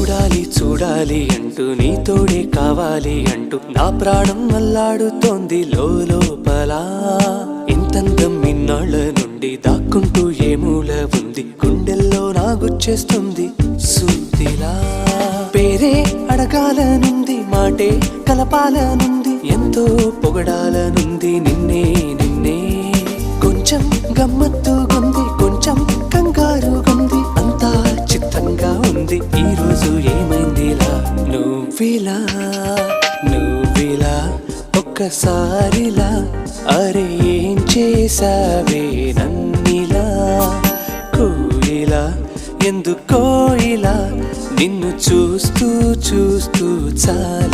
చూడాలి చూడాలి అంటూ నీ తోడే కావాలి అంటూ నా ప్రాణం అల్లాడుతోంది లోపల. ఇంతందం ఇన్నాళ్ళ నుండి దాక్కుంటూ ఏ మూల ఉంది, గుండెల్లో నాగుచ్చేస్తుంది సూదిలా. పేరే అడగాలనుంది, మాటే కలపాలనుంది, ఎంతో పొగడాలనుంది నిన్నే నిన్నే. కొంచెం గమ్మత్తుగుంది, కొంచెం కంగారుగుంది, అంతా చిత్తంగా ఉంది. ఈ రోజు ఏమైందిలా నువ్విలా నువ్విలా ఒక్కసారిలా, అరే ఏం చేసావే నన్నిలా. కోయిలా ఎందుకో ఇలా నిన్ను చూస్తూ చూస్తూ చాలు.